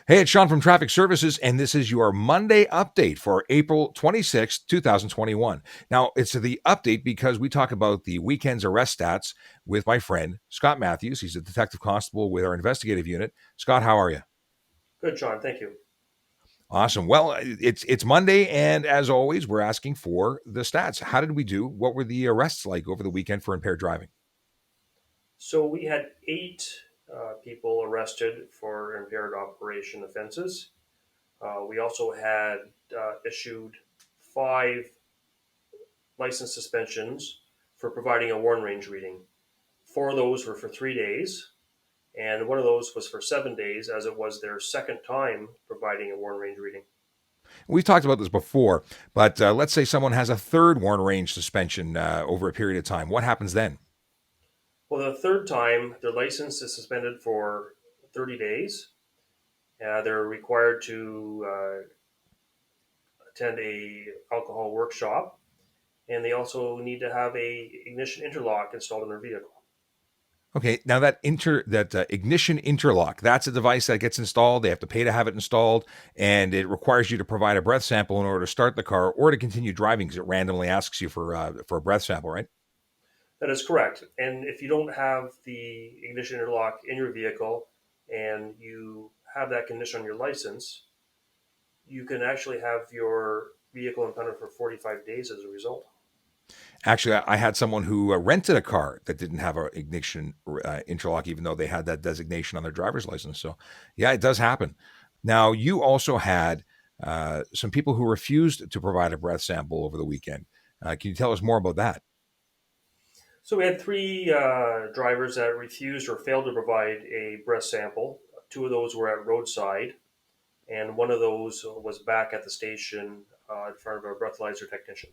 Hey, it's Sean from Traffic Services, and this is your Monday update for April 26th, 2021. Now, it's the update because we talk about the weekend's arrest stats with my friend, Scott Matthews. He's a detective constable with our investigative unit. Scott, how are you? Good, Sean. Thank you. Awesome. Well, it's Monday, and as always, we're asking for the stats. How did we do? What were the arrests like over the weekend for impaired driving? So we had eight people arrested for impaired operation offenses. We also had issued five license suspensions for providing a warn range reading. Four of those were for 3 days, and one of those was for 7 days, as it was their second time providing a warn range reading. We've talked about this before, but let's say someone has a third warn range suspension over a period of time. What happens then? Well, the third time, their license is suspended for 30 days. They're required to attend a alcohol workshop, and they also need to have a ignition interlock installed in their vehicle. Okay, now that ignition interlock, that's a device that gets installed. They have to pay to have it installed, and it requires you to provide a breath sample in order to start the car or to continue driving because it randomly asks you for a breath sample, right? That is correct. And if you don't have the ignition interlock in your vehicle and you have that condition on your license, you can actually have your vehicle impounded for 45 days as a result. Actually, I had someone who rented a car that didn't have an ignition interlock, even though they had that designation on their driver's license. So, yeah, it does happen. Now, you also had some people who refused to provide a breath sample over the weekend. Can you tell us more about that? So we had three drivers that refused or failed to provide a breath sample. Two of those were at roadside, and one of those was back at the station in front of a breathalyzer technician.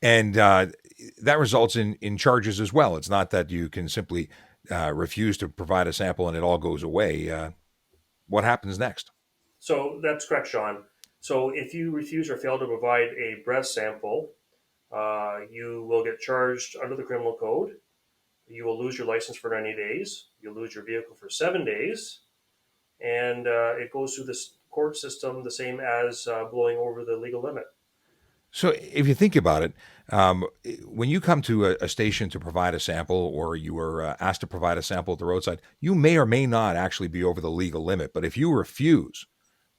And that results in charges as well. It's not that you can simply refuse to provide a sample and it all goes away. What happens next? So that's correct, Sean. So if you refuse or fail to provide a breath sample, you will get charged under the criminal code. You will lose your license for 90 days. You'll lose your vehicle for 7 days. And it goes through this court system the same as blowing over the legal limit. So, if you think about it, um, when you come to a station to provide a sample, or you were asked to provide a sample at the roadside, you may or may not actually be over the legal limit. But if you refuse,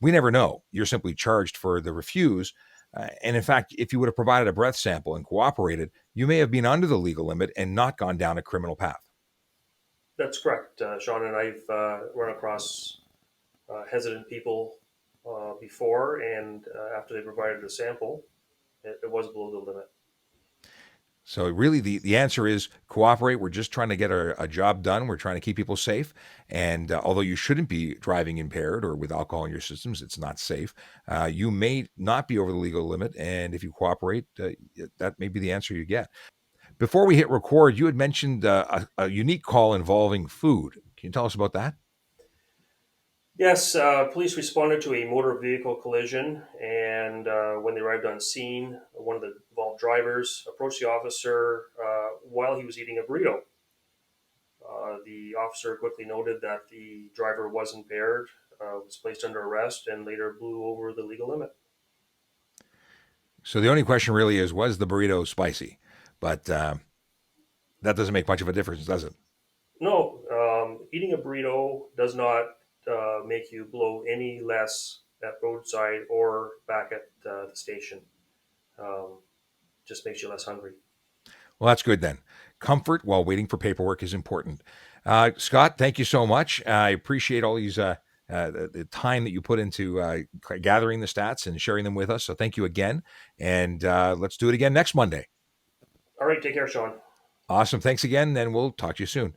we never know. You're simply charged for the refuse. And in fact, if you would have provided a breath sample and cooperated, you may have been under the legal limit and not gone down a criminal path. That's correct, Sean. And I've run across hesitant people before, and after they provided the sample, it was below the limit. So really, the answer is cooperate. We're just trying to get a job done. We're trying to keep people safe. And although you shouldn't be driving impaired or with alcohol in your systems, it's not safe. You may not be over the legal limit, and if you cooperate, that may be the answer you get. Before we hit record, you had mentioned a unique call involving food. Can you tell us about that? Yes, police responded to a motor vehicle collision, and when they arrived on scene, one of the involved drivers approached the officer while he was eating a burrito. The officer quickly noted that the driver was impaired, was placed under arrest, and later blew over the legal limit. So the only question really is, was the burrito spicy? But that doesn't make much of a difference, does it? No, eating a burrito does not make you blow any less at roadside or back at the station. Um, just makes you less hungry. Well, that's good then. Comfort while waiting for paperwork is important. Scott, thank you so much. I appreciate all these the time that you put into gathering the stats and sharing them with us. So thank you again, and let's do it again next Monday. All right, take care, Sean. Awesome. Thanks again, and we'll talk to you soon.